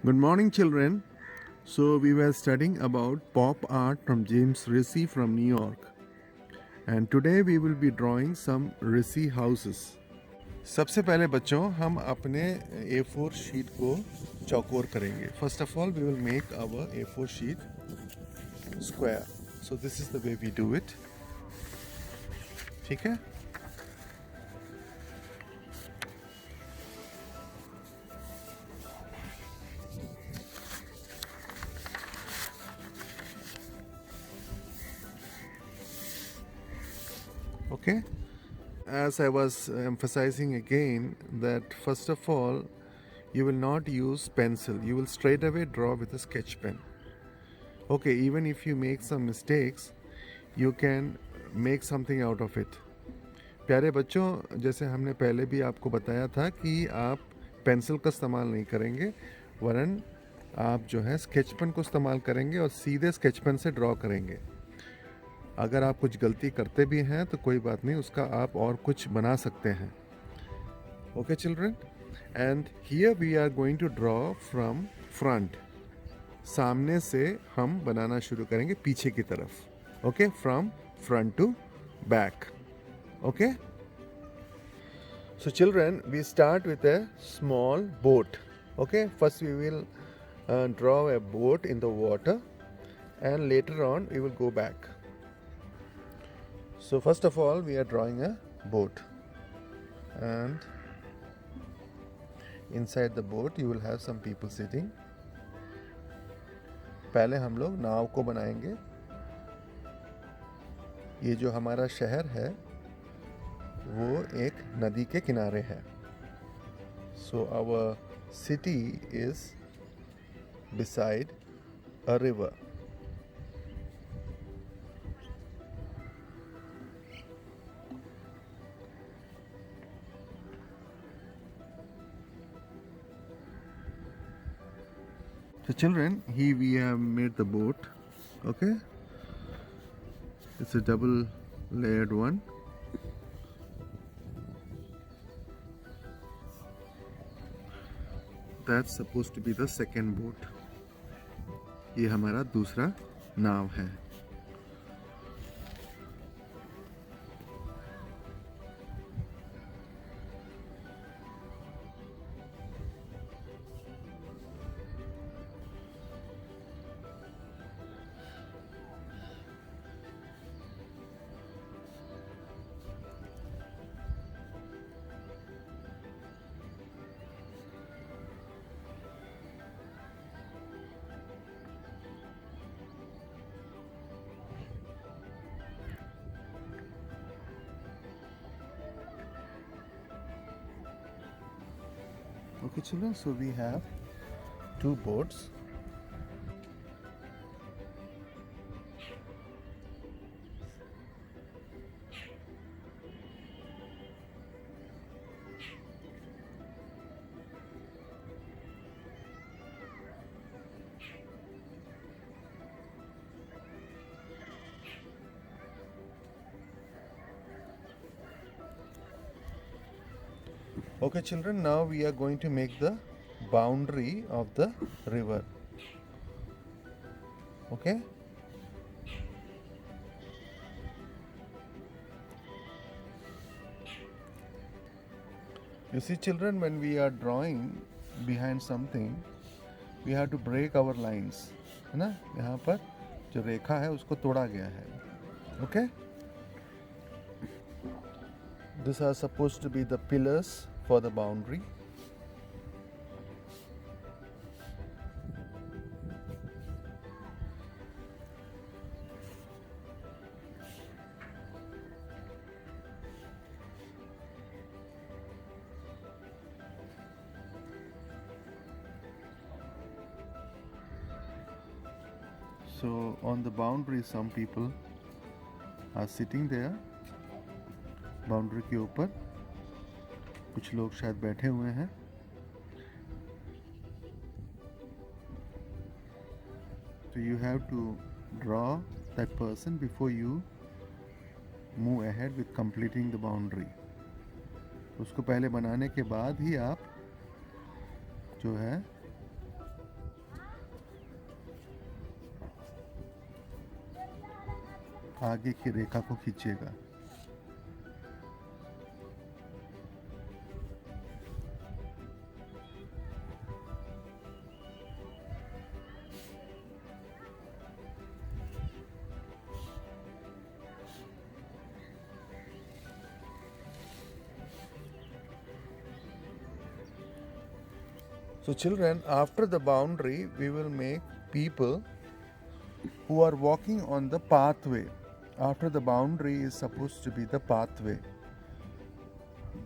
Good morning, children. So, we were studying about pop art from James Ricci from New York. And today we will be drawing some Ricci houses. सबसे पहले बच्चों हम अपने A4 sheet को चौकोर करेंगे. First of all, we will make our A4 sheet square. So this is the way we do it. ठीक है? Okay? As I was emphasizing again that first of all, you will not use pencil. You will straight away draw with a sketch pen. Okay, even if you make some mistakes, you can make something out of it. प्यारे बच्चों, जैसे हमने पहले भी आपको बताया था कि आप पेंसिल का इस्तेमाल नहीं करेंगे, वरन आप जो है स्केच पेन को इस्तेमाल करेंगे और सीधे स्केच पेन से ड्रॉ करेंगे. अगर आप कुछ गलती करते भी हैं तो कोई बात नहीं, उसका आप और कुछ बना सकते हैं. Okay children, and here we are going to draw from front. सामने से हम बनाना शुरू करेंगे पीछे की तरफ. Okay, from front to back. Okay, so children, we start with a small boat. Okay, first we will draw a boat in the water and later on we will go back. So first of all we are drawing a boat, and inside the boat you will have some people sitting. पहले हम लोग नाव को बनाएंगे. ये जो हमारा शहर है वो एक नदी के किनारे है. So our city is beside a river. So children, here we have made the boat. Okay, it's a double layered one. That's supposed to be the second boat. ये हमारा दूसरा नाव है. Okay children, so we have two boats. Okay children, now we are going to make the boundary of the river. Okay, you see children, when we are drawing behind something we have to break our lines, है ना. यहाँ पर जो रेखा है उसको तोड़ा गया है. Okay, these are supposed to be the pillars for the boundary. So on the boundary some people are sitting there. Boundary के ऊपर कुछ लोग शायद बैठे हुए हैं. So you have to draw that person before you move ahead with completing the boundary. उसको पहले बनाने के बाद ही आप जो है आगे की रेखा को खींचिएगा। So children, after the boundary, we will make people who are walking on the pathway. After the boundary is supposed to be the pathway.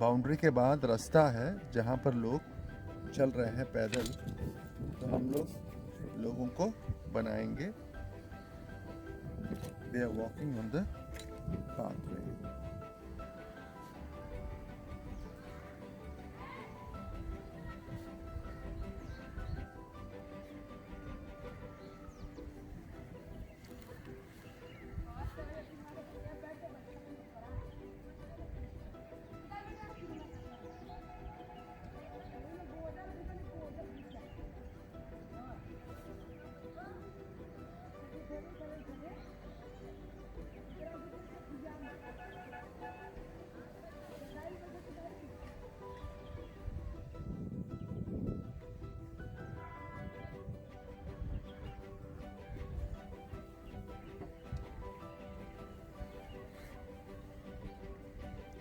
Boundary के बाद रास्ता है जहाँ पर लोग चल रहे हैं पैदल, तो हम लोग लोगों को बनाएंगे। They are walking on the pathway.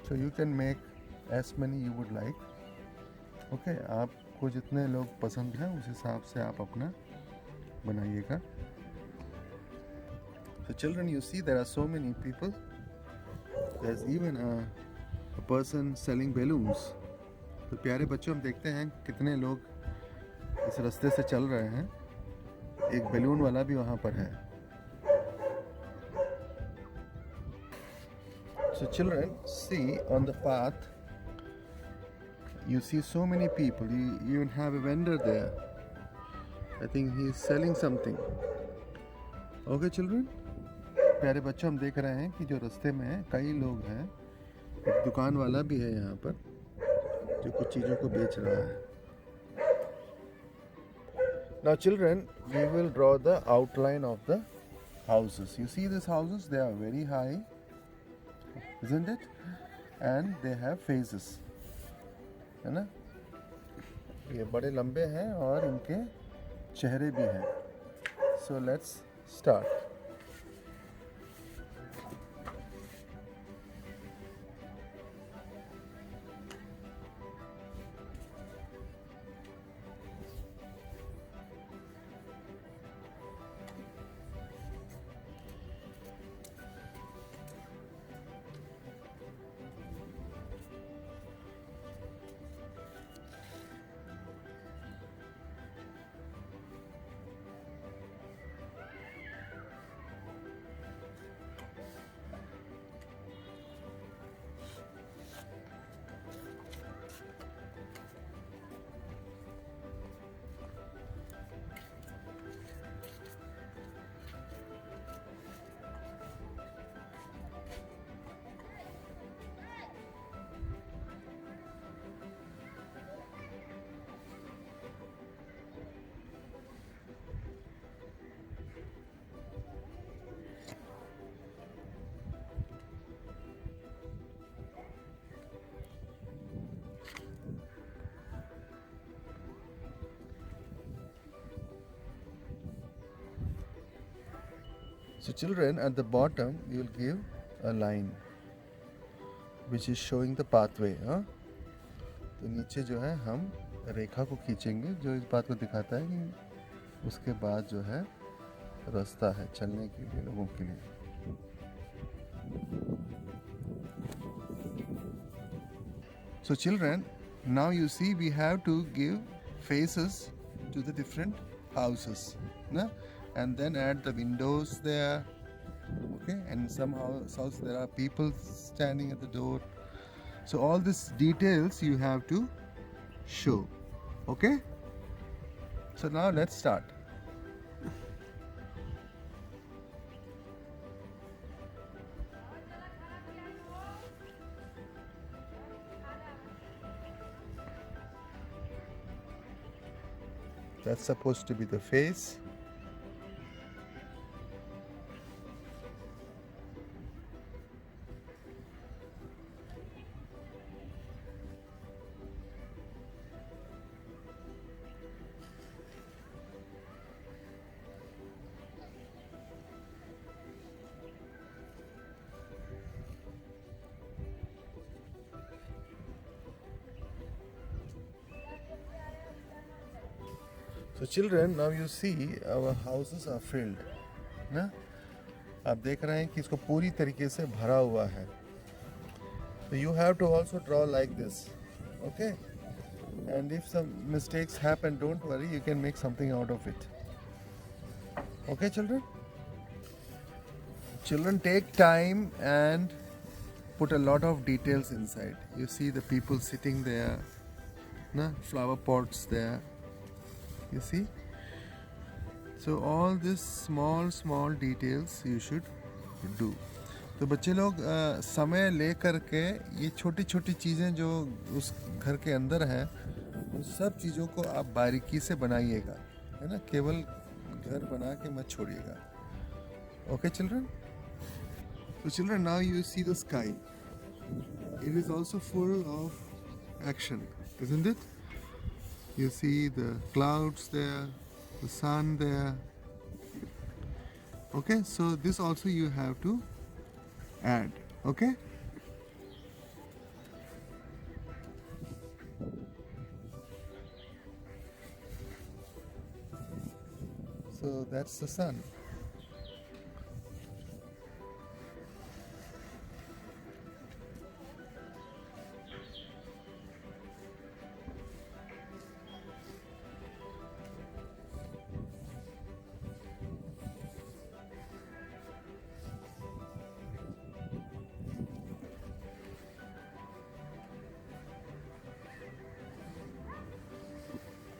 So you can make as many you would like. Okay, आपको जितने लोग पसंद हैं उस हिसाब से आप अपना बनाइएगा. So children, you see there are so many people. There's even a person selling balloons. तो प्यारे बच्चों, हम देखते हैं कितने लोग इस रास्ते से चल रहे हैं. एक बैलून वाला भी वहाँ पर है. So children, see on the path, you see so many people. You even have a vendor there. I think he is selling something. Okay children? प्यारे बच्चों, हम देख रहे हैं कि जो रास्ते में कई लोग हैं. एक दुकान वाला भी है यहाँ पर जो कुछ चीज़ों को बेच रहा है. Now children, we will draw the outline of the houses. You see these houses? They are very high, isn't it? And they have faces. है ना? ये बड़े लंबे हैं और इनके चेहरे भी हैं. So let's start. So children, at the bottom you will give a line which is showing the pathway. तो नीचे जो है हम रेखा को खींचेंगे जो इस बात को दिखाता है कि उसके बाद जो है रास्ता है चलने के लिए लोगों के लिए. So children, now you see we have to give faces to the different houses, na? And then add the windows there. Okay, and somehow there are people standing at the door. So all these details you have to show. Okay, so now let's start. That's supposed to be the face. So children, now you see our houses are filled, ना? आप देख रहे हैं कि इसको पूरी तरीके से भरा हुआ है. So you have to also draw like this, okay? And if some mistakes happen, don't worry, you can make something out of it. Okay, children? Children, take time and put a lot of details inside. You see the people sitting there, na? Flower pots there. You see? So all these small details you should do. तो बच्चे लोग समय ले करके ये छोटी छोटी चीज़ें जो उस घर के अंदर हैं उस सब चीज़ों को आप बारीकी से बनाइएगा, है ना? केवल घर बना के मत छोड़िएगा. Okay children? So children, now you see the sky. It is also full of action, isn't it? You see the clouds there, the sun there. Okay, so this also you have to add. Okay? So that's the sun.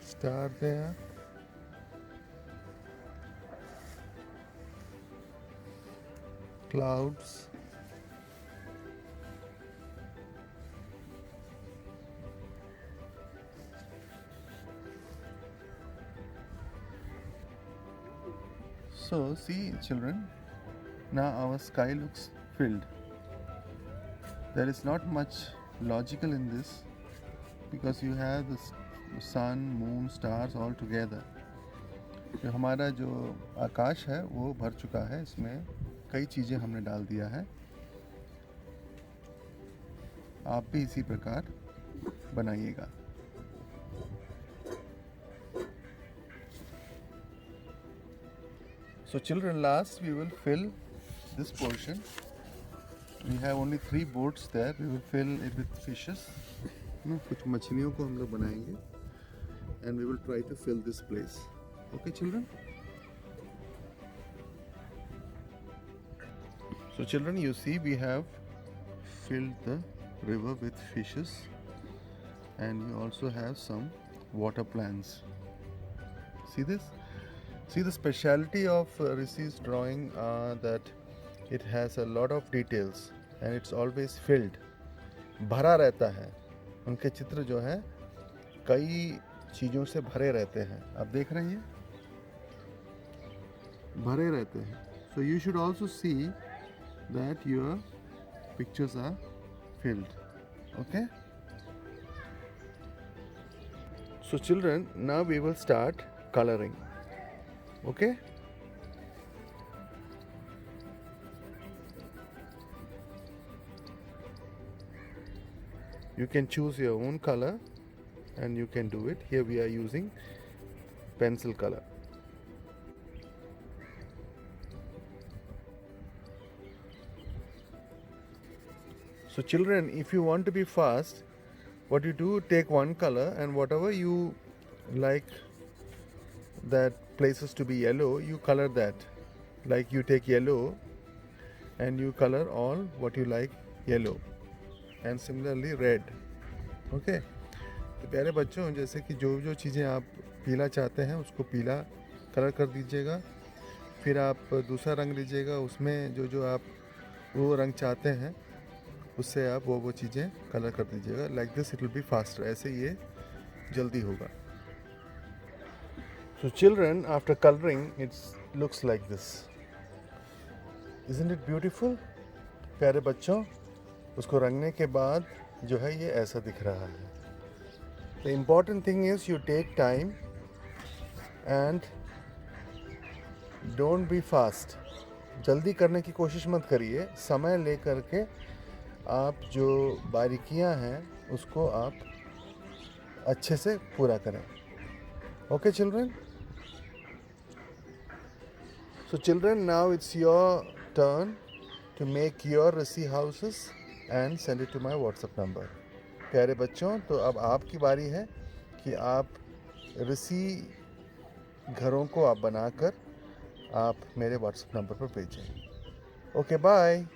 Star there. Clouds. So see children, now our sky looks filled. There is not much logical in this because you have the sun, moon, stars all together. जो हमारा जो आकाश है वो भर चुका है, इसमें कई चीज़ें हमने डाल दिया है. आप भी इसी प्रकार बनाइएगा. So children, last we will fill this portion. We have only 3 boats there. We will fill it with fishes. कुछ मछलियों को हम लोग बनाएंगे. And we will try to fill this place. Okay children? So children, you see we have filled the river with fishes and we also have some water plants. See this? See the speciality of Rishi's drawing that it has a lot of details and it's always filled. भरा रहता है. उनके चित्र जो है कई चीज़ों से भरे रहते हैं. आप देख रहे हैं भरे रहते हैं. So you should also see that your pictures are filled. Okay? So children, now we will start coloring. Okay? You can choose your own color and you can do it. Here we are using pencil color. So children, if you want to be fast, what you do, take one color and whatever you like that places to be yellow, you color that. Like you take yellow and you color all what you like yellow and similarly red. Okay? तो प्यारे बच्चों, जैसे कि जो जो चीज़ें आप पीला चाहते हैं उसको पीला कलर कर दीजिएगा. फिर आप दूसरा रंग लीजिएगा, उसमें जो जो आप वो रंग चाहते हैं उससे आप वो चीज़ें कलर कर दीजिएगा. Like this it will be faster. ऐसे ये जल्दी होगा. So children, after coloring, it looks like this. Isn't it beautiful? प्यारे बच्चों, उसको रंगने के बाद जो है ये ऐसा दिख रहा है. The important thing is you take time and don't be fast. जल्दी करने की कोशिश मत करिए. समय ले करके आप जो बारीकियां हैं उसको आप अच्छे से पूरा करें. Okay children? So children, now it's your turn to make your रस्सी houses and send it to my WhatsApp number. प्यारे बच्चों, तो अब आपकी बारी है कि आप रस्सी घरों को आप बनाकर आप मेरे WhatsApp नंबर पर भेजें. Okay, bye.